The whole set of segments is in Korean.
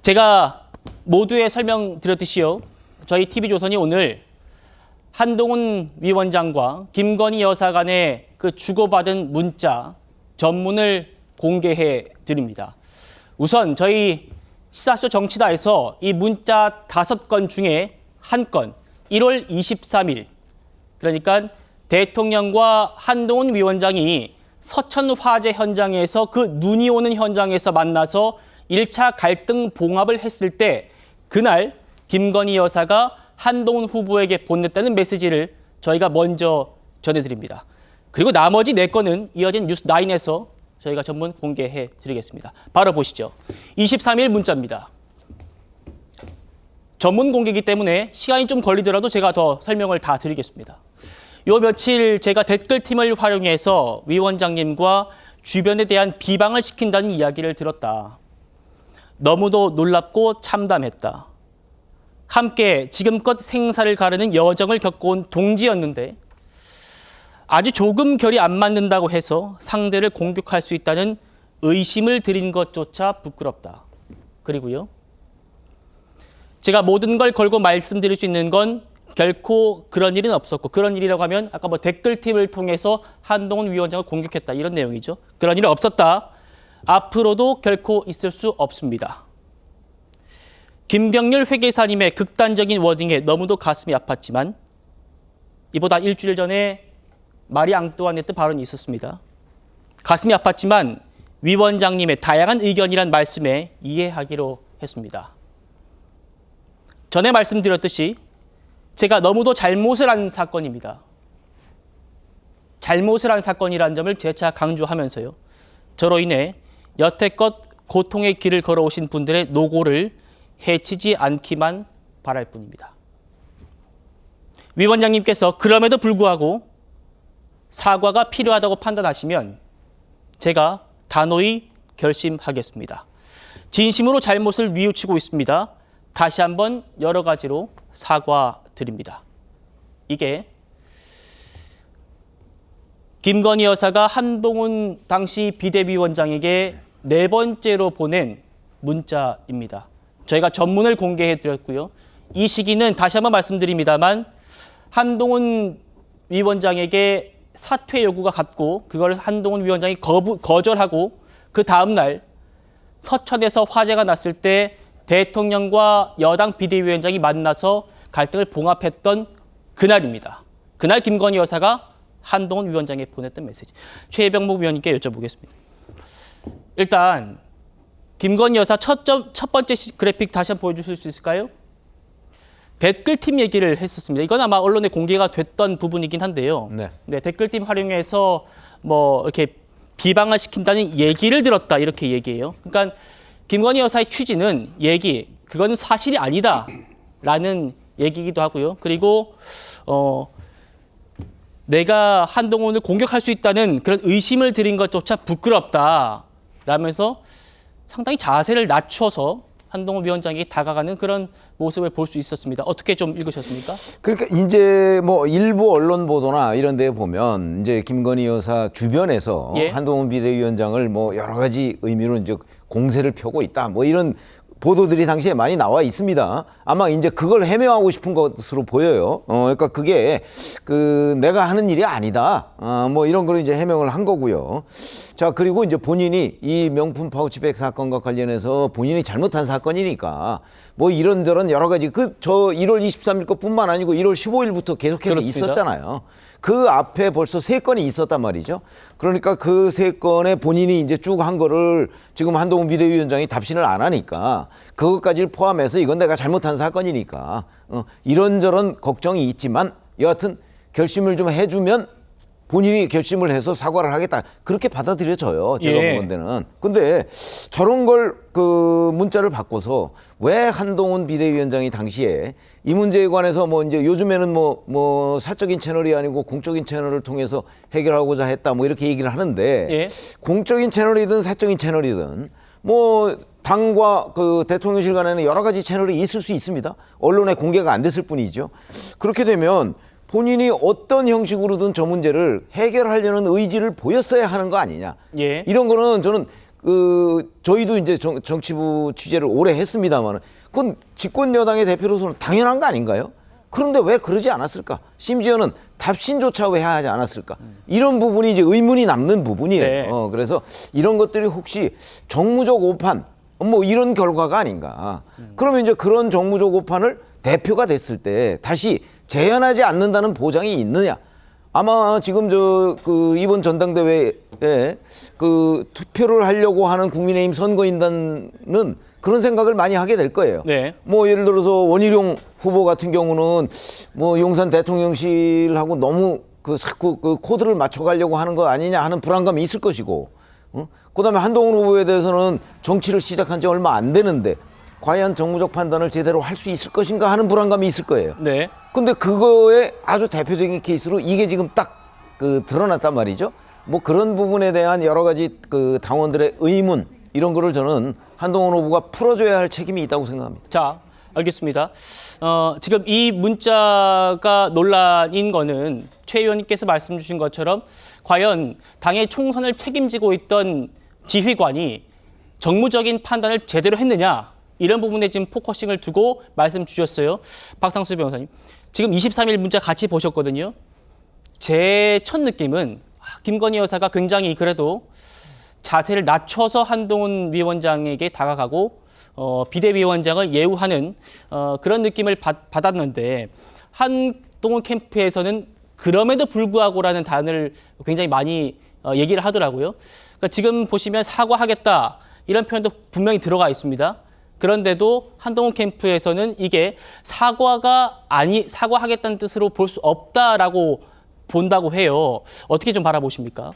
제가 모두에 설명드렸듯이요. 저희 TV조선이 오늘 한동훈 위원장과 김건희 여사 간의 그 주고받은 문자 전문을 공개해 드립니다. 우선 저희 시사쇼 정치다에서 이 문자 5건 중에 한 건 1월 23일 그러니까 대통령과 한동훈 위원장이 서천 화재 현장에서 그 눈이 오는 현장에서 만나서 1차 갈등 봉합을 했을 때 그날 김건희 여사가 한동훈 후보에게 보냈다는 메시지를 저희가 먼저 전해드립니다. 그리고 나머지 4건은 이어진 뉴스9에서 저희가 전문 공개해 드리겠습니다. 바로 보시죠. 23일 문자입니다. 전문 공개이기 때문에 시간이 좀 걸리더라도 제가 더 설명을 다 드리겠습니다. 요 며칠 제가 댓글팀을 활용해서 위원장님과 주변에 대한 비방을 시킨다는 이야기를 들었다. 너무도 놀랍고 참담했다. 함께 지금껏 생사를 가르는 여정을 겪어온 동지였는데 아주 조금 결이 안 맞는다고 해서 상대를 공격할 수 있다는 의심을 드린 것조차 부끄럽다. 그리고요. 제가 모든 걸 걸고 말씀드릴 수 있는 건 결코 그런 일은 없었고 그런 일이라고 하면 아까 뭐 댓글팀을 통해서 한동훈 위원장을 공격했다 이런 내용이죠. 그런 일은 없었다. 앞으로도 결코 있을 수 없습니다. 김병률 회계사님의 극단적인 워딩에 너무도 가슴이 아팠지만 이보다 일주일 전에 마리 앙뚜아네트 발언이 있었습니다. 가슴이 아팠지만 위원장님의 다양한 의견이란 말씀에 이해하기로 했습니다. 전에 말씀드렸듯이 제가 너무도 잘못을 한 사건입니다. 잘못을 한 사건이라는 점을 재차 강조하면서요. 저로 인해 여태껏 고통의 길을 걸어오신 분들의 노고를 해치지 않기만 바랄 뿐입니다. 위원장님께서 그럼에도 불구하고 사과가 필요하다고 판단하시면 제가 단호히 결심하겠습니다. 진심으로 잘못을 뉘우치고 있습니다. 다시 한번 여러 가지로 사과드립니다. 이게 김건희 여사가 한동훈 당시 비대위원장에게 4번째로 보낸 문자입니다. 저희가 전문을 공개해 드렸고요. 이 시기는 다시 한번 말씀드립니다만 한동훈 위원장에게 사퇴 요구가 갔고 그걸 한동훈 위원장이 거절하고 그 다음 날 서천에서 화재가 났을 때 대통령과 여당 비대위원장이 만나서 갈등을 봉합했던 그날입니다. 그날 김건희 여사가 한동훈 위원장에게 보냈던 메시지. 최병목 위원님께 여쭤보겠습니다. 일단 김건희 여사 첫 번째 그래픽 다시 한번 보여주실 수 있을까요? 댓글팀 얘기를 했었습니다. 이건 아마 언론에 공개가 됐던 부분이긴 한데요. 네, 댓글팀 활용해서 뭐 이렇게 비방을 시킨다는 얘기를 들었다 이렇게 얘기해요. 그러니까 김건희 여사의 취지는 그건 사실이 아니다라는 얘기이기도 하고요. 그리고 내가 한동훈을 공격할 수 있다는 그런 의심을 드린 것조차 부끄럽다라면서 상당히 자세를 낮춰서 한동훈 위원장에게 다가가는 그런 모습을 볼 수 있었습니다. 어떻게 좀 읽으셨습니까? 그러니까 이제 뭐 일부 언론 보도나 이런 데 보면 이제 김건희 여사 주변에서 한동훈 비대위원장을 뭐 여러 가지 의미로 이제 공세를 펴고 있다. 뭐 이런 보도들이 당시에 많이 나와 있습니다. 아마 이제 그걸 해명하고 싶은 것으로 보여요. 그러니까 그게 내가 하는 일이 아니다. 뭐 이런 걸 이제 해명을 한 거고요. 자, 그리고 이제 본인이 이 명품 파우치백 사건과 관련해서 본인이 잘못한 사건이니까 뭐 이런저런 여러 가지 저 1월 23일 것뿐만 아니고 1월 15일부터 계속해서 그렇습니다. 있었잖아요. 그 앞에 벌써 3건이 있었단 말이죠. 그러니까 그 3건에 본인이 이제 쭉 한 거를 지금 한동훈 비대위원장이 답신을 안 하니까 그것까지를 포함해서 이건 내가 잘못한 사건이니까 이런저런 걱정이 있지만 여하튼 결심을 좀 해주면 본인이 결심을 해서 사과를 하겠다. 그렇게 받아들여져요. 제가 보는 데는. 근데 저런 걸 문자를 바꿔서 왜 한동훈 비대위원장이 당시에 이 문제에 관해서 뭐 이제 요즘에는 뭐 사적인 채널이 아니고 공적인 채널을 통해서 해결하고자 했다. 뭐 이렇게 얘기를 하는데 공적인 채널이든 사적인 채널이든 뭐 당과 대통령실 간에는 여러 가지 채널이 있을 수 있습니다. 언론에 공개가 안 됐을 뿐이죠. 그렇게 되면 본인이 어떤 형식으로든 저 문제를 해결하려는 의지를 보였어야 하는 거 아니냐. 이런 거는 저는 저희도 이제 정치부 취재를 오래 했습니다만, 그건 집권 여당의 대표로서는 당연한 거 아닌가요? 그런데 왜 그러지 않았을까? 심지어는 답신조차 왜 하지 않았을까? 이런 부분이 이제 의문이 남는 부분이에요. 네. 그래서 이런 것들이 혹시 정무적 오판, 뭐 이런 결과가 아닌가? 그러면 이제 그런 정무적 오판을 대표가 됐을 때 다시 재현하지 않는다는 보장이 있느냐? 아마 지금 이번 전당대회에 투표를 하려고 하는 국민의힘 선거인단은 그런 생각을 많이 하게 될 거예요. 네. 뭐 예를 들어서 원희룡 후보 같은 경우는 뭐 용산 대통령실하고 너무 자꾸 코드를 맞춰가려고 하는 거 아니냐 하는 불안감이 있을 것이고, 그다음에 한동훈 후보에 대해서는 정치를 시작한 지 얼마 안 되는데 과연 정무적 판단을 제대로 할 수 있을 것인가 하는 불안감이 있을 거예요. 네. 근데 그거의 아주 대표적인 케이스로 이게 지금 딱 드러났단 말이죠. 뭐 그런 부분에 대한 여러 가지 당원들의 의문, 이런 거를 저는 한동훈 후보가 풀어줘야 할 책임이 있다고 생각합니다. 자, 알겠습니다. 지금 이 문자가 논란인 거는 최 의원님께서 말씀 주신 것처럼 과연 당의 총선을 책임지고 있던 지휘관이 정무적인 판단을 제대로 했느냐, 이런 부분에 지금 포커싱을 두고 말씀 주셨어요. 박상수 변호사님. 지금 23일 문자 같이 보셨거든요. 제 첫 느낌은 김건희 여사가 굉장히 그래도 자세를 낮춰서 한동훈 위원장에게 다가가고 비대위원장을 예우하는 그런 느낌을 받았는데, 한동훈 캠프에서는 그럼에도 불구하고라는 단어를 굉장히 많이 얘기를 하더라고요. 그러니까 지금 보시면 사과하겠다 이런 표현도 분명히 들어가 있습니다. 그런데도 한동훈 캠프에서는 이게 사과하겠다는 뜻으로 볼 수 없다라고 본다고 해요. 어떻게 좀 바라보십니까?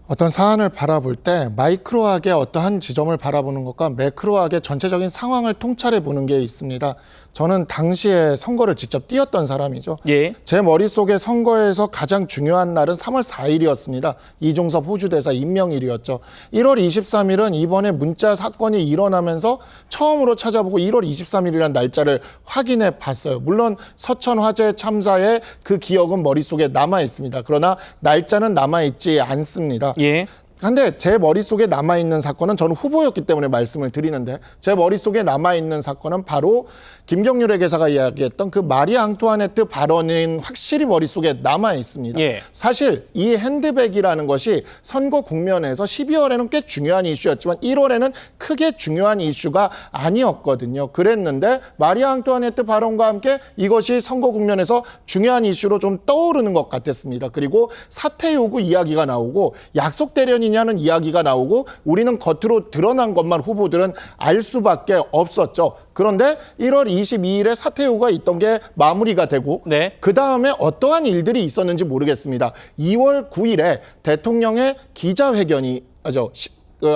어떤 사안을 바라볼 때 마이크로하게 어떠한 지점을 바라보는 것과 매크로하게 전체적인 상황을 통찰해 보는 게 있습니다. 저는 당시에 선거를 직접 뛰었던 사람이죠. 예. 제 머릿속에 선거에서 가장 중요한 날은 3월 4일이었습니다. 이종섭 호주대사 임명일이었죠. 1월 23일은 이번에 문자 사건이 일어나면서 처음으로 찾아보고 1월 23일이라는 날짜를 확인해 봤어요. 물론 서천 화재 참사의 그 기억은 머릿속에 남아 있습니다. 그러나 날짜는 남아 있지 않습니다. 예. 근데 제 머릿속에 남아있는 사건은, 저는 후보였기 때문에 말씀을 드리는데, 제 머릿속에 남아있는 사건은 바로 김경률 회계사가 이야기했던 그 마리 앙투아네트 발언은 확실히 머릿속에 남아있습니다. 예. 사실 이 핸드백이라는 것이 선거 국면에서 12월에는 꽤 중요한 이슈였지만 1월에는 크게 중요한 이슈가 아니었거든요. 그랬는데 마리 앙투아네트 발언과 함께 이것이 선거 국면에서 중요한 이슈로 좀 떠오르는 것 같았습니다. 그리고 사퇴 요구 이야기가 나오고 약속 대련이냐는 이야기가 나오고 우리는 겉으로 드러난 것만 후보들은 알 수밖에 없었죠. 그런데 1월 22일에 사퇴 요구가 있던 게 마무리가 되고, 네. 그 다음에 어떠한 일들이 있었는지 모르겠습니다. 2월 9일에 대통령의 기자회견이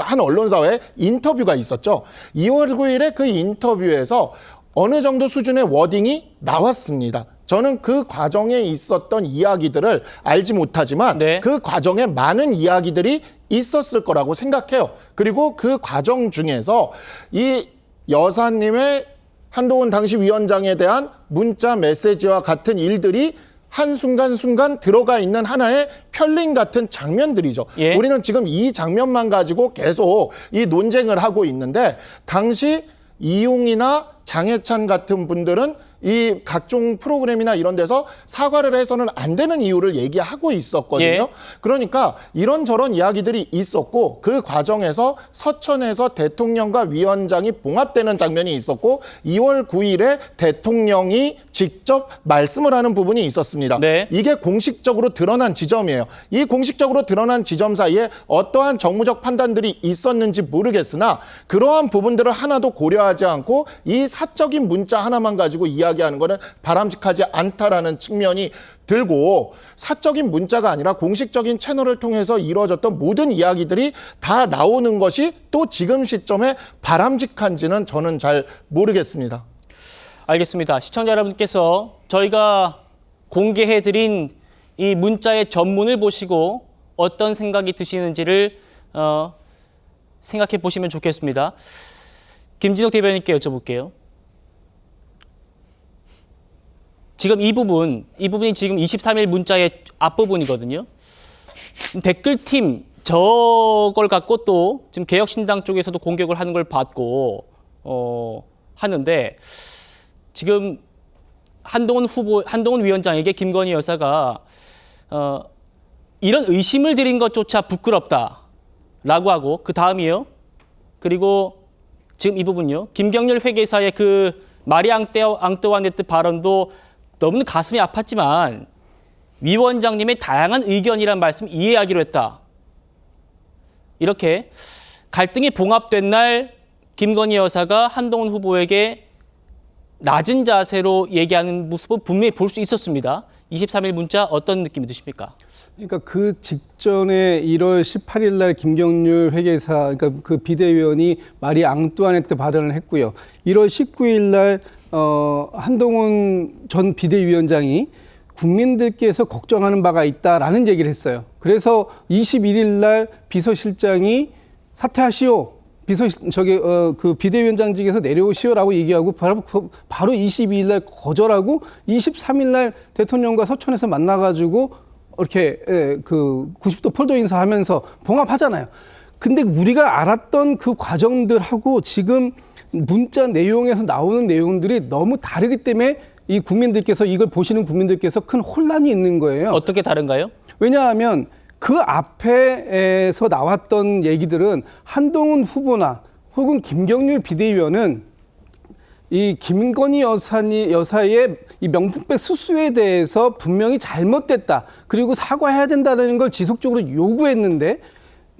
한 언론사와의 인터뷰가 있었죠. 2월 9일에 그 인터뷰에서 어느 정도 수준의 워딩이 나왔습니다. 저는 그 과정에 있었던 이야기들을 알지 못하지만 네. 그 과정에 많은 이야기들이 있었을 거라고 생각해요. 그리고 그 과정 중에서 이 여사님의 한동훈 당시 위원장에 대한 문자 메시지와 같은 일들이 한순간순간 들어가 있는 하나의 편린 같은 장면들이죠. 예. 우리는 지금 이 장면만 가지고 계속 이 논쟁을 하고 있는데, 당시 이용이나 장해찬 같은 분들은 이 각종 프로그램이나 이런 데서 사과를 해서는 안 되는 이유를 얘기하고 있었거든요. 예. 그러니까 이런저런 이야기들이 있었고, 그 과정에서 서천에서 대통령과 위원장이 봉합되는 장면이 있었고, 2월 9일에 대통령이 직접 말씀을 하는 부분이 있었습니다. 네. 이게 공식적으로 드러난 지점이에요. 이 공식적으로 드러난 지점 사이에 어떠한 정무적 판단들이 있었는지 모르겠으나, 그러한 부분들을 하나도 고려하지 않고 이 사적인 문자 하나만 가지고 이야기하는 것은 바람직하지 않다라는 측면이 들고, 사적인 문자가 아니라 공식적인 채널을 통해서 이루어졌던 모든 이야기들이 다 나오는 것이 또 지금 시점에 바람직한지는 저는 잘 모르겠습니다. 알겠습니다. 시청자 여러분께서 저희가 공개해드린 이 문자의 전문을 보시고 어떤 생각이 드시는지를 생각해 보시면 좋겠습니다. 김진욱 대변인께 여쭤볼게요. 지금 이 부분이 지금 23일 문자의 앞부분이거든요. 댓글팀 저걸 갖고 또 지금 개혁신당 쪽에서도 공격을 하는 걸 봤고 하는데 지금 한동훈 위원장에게 김건희 여사가 이런 의심을 드린 것조차 부끄럽다라고 하고 그 다음이요. 그리고 지금 이 부분요. 김경률 회계사의 그 마리 앙뚜아네트 발언도 너무 가슴이 아팠지만 위원장님의 다양한 의견이란 말씀 이해하기로 했다. 이렇게 갈등이 봉합된 날 김건희 여사가 한동훈 후보에게 낮은 자세로 얘기하는 모습은 분명히 볼 수 있었습니다. 23일 문자 어떤 느낌이 드십니까? 그러니까 그 직전에 1월 18일 날 김경률 회계사, 그러니까 그 비대위원이 마리 앙뚜아네트 발언을 했고요. 1월 19일 날 한동훈 전 비대위원장이 국민들께서 걱정하는 바가 있다라는 얘기를 했어요. 그래서 21일 날 비서실장이 사퇴하시오. 그 비대위원장직에서 내려오시오라고 얘기하고 바로 22일 날 거절하고 23일 날 대통령과 서천에서 만나가지고 이렇게 그 90도 폴더 인사하면서 봉합하잖아요. 근데 우리가 알았던 그 과정들하고 지금 문자 내용에서 나오는 내용들이 너무 다르기 때문에 이 국민들께서 이걸 보시는 국민들께서 큰 혼란이 있는 거예요. 어떻게 다른가요? 왜냐하면 그 앞에서 나왔던 얘기들은 한동훈 후보나 혹은 김경률 비대위원은 이 김건희 여사의 이 명품백 수수에 대해서 분명히 잘못됐다. 그리고 사과해야 된다는 걸 지속적으로 요구했는데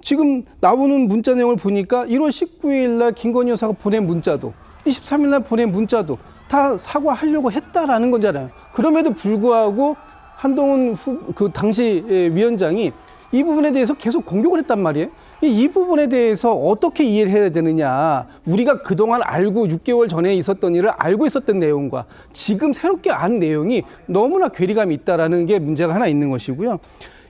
지금 나오는 문자 내용을 보니까 1월 19일 날 김건희 여사가 보낸 문자도 23일 날 보낸 문자도 다 사과하려고 했다라는 거잖아요. 그럼에도 불구하고 한동훈 그 당시 위원장이 이 부분에 대해서 계속 공격을 했단 말이에요. 이 부분에 대해서 어떻게 이해를 해야 되느냐. 우리가 그동안 알고 6개월 전에 있었던 일을 알고 있었던 내용과 지금 새롭게 안 내용이 너무나 괴리감이 있다라는 게 문제가 하나 있는 것이고요.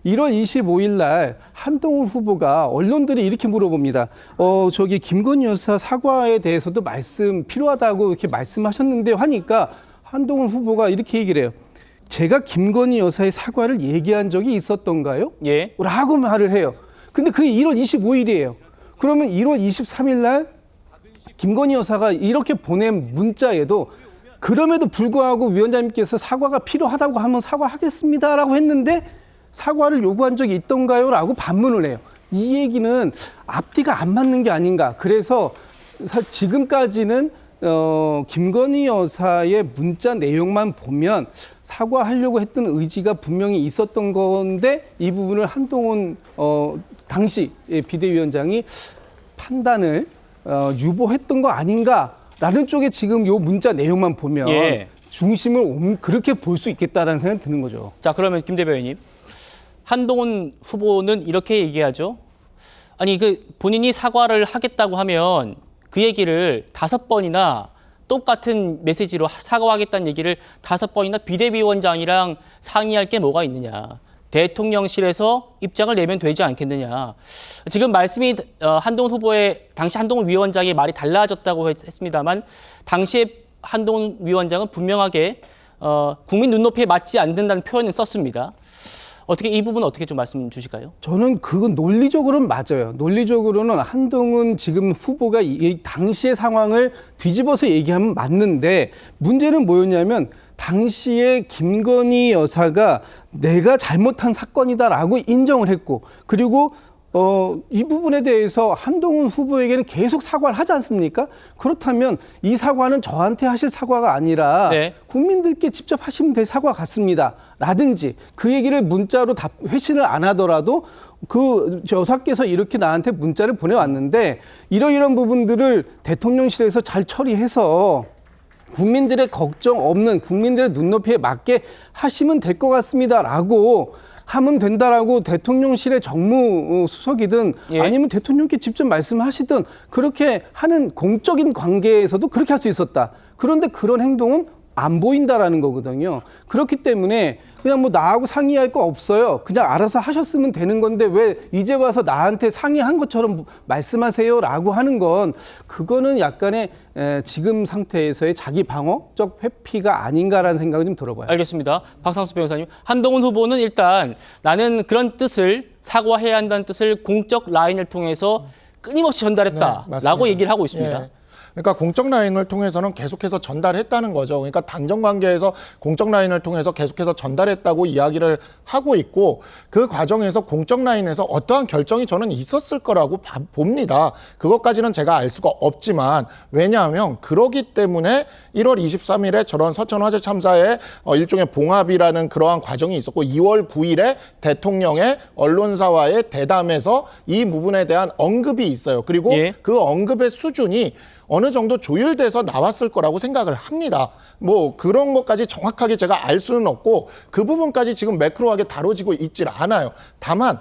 1월 25일 날 한동훈 후보가 언론들이 이렇게 물어봅니다. 저기 김건희 여사 사과에 대해서도 필요하다고 이렇게 말씀하셨는데 하니까 한동훈 후보가 이렇게 얘기를 해요. 제가 김건희 여사의 사과를 얘기한 적이 있었던가요? 예. 라고 말을 해요. 근데 그게 1월 25일이에요. 그러면 1월 23일 날 김건희 여사가 이렇게 보낸 문자에도 그럼에도 불구하고 위원장님께서 사과가 필요하다고 하면 사과하겠습니다라고 했는데 사과를 요구한 적이 있던가요? 라고 반문을 해요. 이 얘기는 앞뒤가 안 맞는 게 아닌가. 그래서 지금까지는 김건희 여사의 문자 내용만 보면 사과하려고 했던 의지가 분명히 있었던 건데 이 부분을 한동훈 당시 비대위원장이 판단을 유보했던 거 아닌가라는 쪽에 지금 요 문자 내용만 보면 예. 중심을 그렇게 볼 수 있겠다라는 생각이 드는 거죠. 자, 그러면 김 대변인님. 한동훈 후보는 이렇게 얘기하죠. 아니, 본인이 사과를 하겠다고 하면 그 얘기를 5번이나 똑같은 메시지로 사과하겠다는 얘기를 5번이나 비대위원장이랑 상의할 게 뭐가 있느냐. 대통령실에서 입장을 내면 되지 않겠느냐. 지금 말씀이 한동훈 후보의 당시 한동훈 위원장의 말이 달라졌다고 했습니다만 당시에 한동훈 위원장은 분명하게 국민 눈높이에 맞지 않는다는 표현을 썼습니다. 어떻게 이 부분은 어떻게 좀 말씀 주실까요? 저는 그건 논리적으로는 맞아요. 논리적으로는 한동훈 지금 후보가 이 당시의 상황을 뒤집어서 얘기하면 맞는데 문제는 뭐였냐면 당시에 김건희 여사가 내가 잘못한 사건이다라고 인정을 했고 그리고 이 부분에 대해서 한동훈 후보에게는 계속 사과를 하지 않습니까? 그렇다면 이 사과는 저한테 하실 사과가 아니라 네. 국민들께 직접 하시면 될 사과 같습니다. 라든지 그 얘기를 문자로 회신을 안 하더라도 그 여사께서 이렇게 나한테 문자를 보내왔는데 이러이러한 부분들을 대통령실에서 잘 처리해서 국민들의 걱정 없는 국민들의 눈높이에 맞게 하시면 될 것 같습니다라고 하면 된다라고 대통령실의 정무수석이든 예. 아니면 대통령께 직접 말씀하시든 그렇게 하는 공적인 관계에서도 그렇게 할 수 있었다. 그런데 그런 행동은 안 보인다라는 거거든요. 그렇기 때문에 그냥 뭐 나하고 상의할 거 없어요. 그냥 알아서 하셨으면 되는 건데 왜 이제 와서 나한테 상의한 것처럼 말씀하세요라고 하는 건 그거는 약간의 지금 상태에서의 자기 방어적 회피가 아닌가라는 생각이 좀 들어봐요. 알겠습니다. 박상수 변호사님, 한동훈 후보는 일단 나는 그런 뜻을 사과해야 한다는 뜻을 공적 라인을 통해서 끊임없이 전달했다라고 맞습니다. 얘기를 하고 있습니다. 예. 그러니까 공적 라인을 통해서는 계속해서 전달했다는 거죠. 그러니까 당정 관계에서 공적 라인을 통해서 계속해서 전달했다고 이야기를 하고 있고 그 과정에서 공적 라인에서 어떠한 결정이 저는 있었을 거라고 봅니다. 그것까지는 제가 알 수가 없지만 왜냐하면 그러기 때문에 1월 23일에 저런 서천 화재 참사의 일종의 봉합이라는 그러한 과정이 있었고 2월 9일에 대통령의 언론사와의 대담에서 이 부분에 대한 언급이 있어요. 그리고 예. 그 언급의 수준이 어느 정도 조율돼서 나왔을 거라고 생각을 합니다. 뭐 그런 것까지 정확하게 제가 알 수는 없고 그 부분까지 지금 매크로하게 다뤄지고 있질 않아요. 다만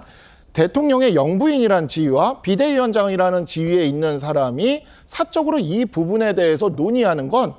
대통령의 영부인이라는 지위와 비대위원장이라는 지위에 있는 사람이 사적으로 이 부분에 대해서 논의하는 건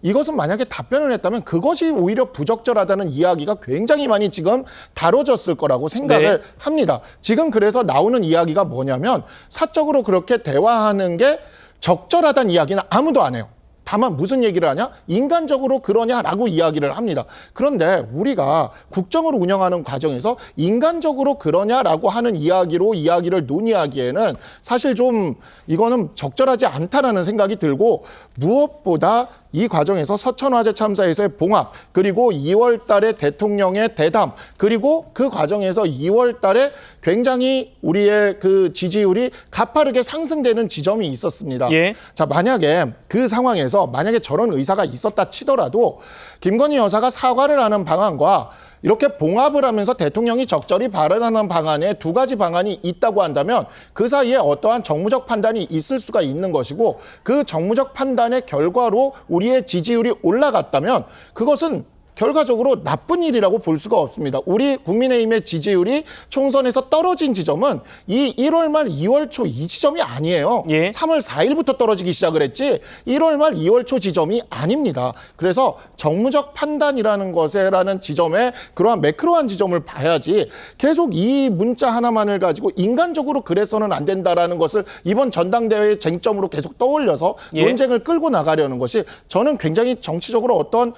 이것은 만약에 답변을 했다면 그것이 오히려 부적절하다는 이야기가 굉장히 많이 지금 다뤄졌을 거라고 생각을 합니다. 지금 그래서 나오는 이야기가 뭐냐면 사적으로 그렇게 대화하는 게 적절하다는 이야기는 아무도 안 해요. 다만 무슨 얘기를 하냐? 인간적으로 그러냐라고 이야기를 합니다. 그런데 우리가 국정을 운영하는 과정에서 인간적으로 그러냐라고 하는 이야기로 이야기를 논의하기에는 사실 좀 이거는 적절하지 않다라는 생각이 들고 무엇보다 이 과정에서 서천 화재 참사에서의 봉합 그리고 2월 달에 대통령의 대담 그리고 그 과정에서 2월 달에 굉장히 우리의 그 지지율이 가파르게 상승되는 지점이 있었습니다. 예. 자, 만약에 그 상황에서 만약에 저런 의사가 있었다 치더라도 김건희 여사가 사과를 하는 방안과 이렇게 봉합을 하면서 대통령이 적절히 발언하는 방안에 두 가지 방안이 있다고 한다면 그 사이에 어떠한 정무적 판단이 있을 수가 있는 것이고 그 정무적 판단의 결과로 우리의 지지율이 올라갔다면 그것은 결과적으로 나쁜 일이라고 볼 수가 없습니다. 우리 국민의힘의 지지율이 총선에서 떨어진 지점은 이 1월 말 2월 초 이 지점이 아니에요. 예. 3월 4일부터 떨어지기 시작을 했지 1월 말 2월 초 지점이 아닙니다. 그래서 정무적 판단이라는 것에라는 지점에 그러한 매크로한 지점을 봐야지 계속 이 문자 하나만을 가지고 인간적으로 그래서는 안 된다라는 것을 이번 전당대회의 쟁점으로 계속 떠올려서 예. 논쟁을 끌고 나가려는 것이 저는 굉장히 정치적으로 어떤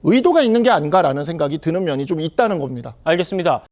의도가 있는 게 아닌가라는 생각이 드는 면이 좀 있다는 겁니다. 알겠습니다.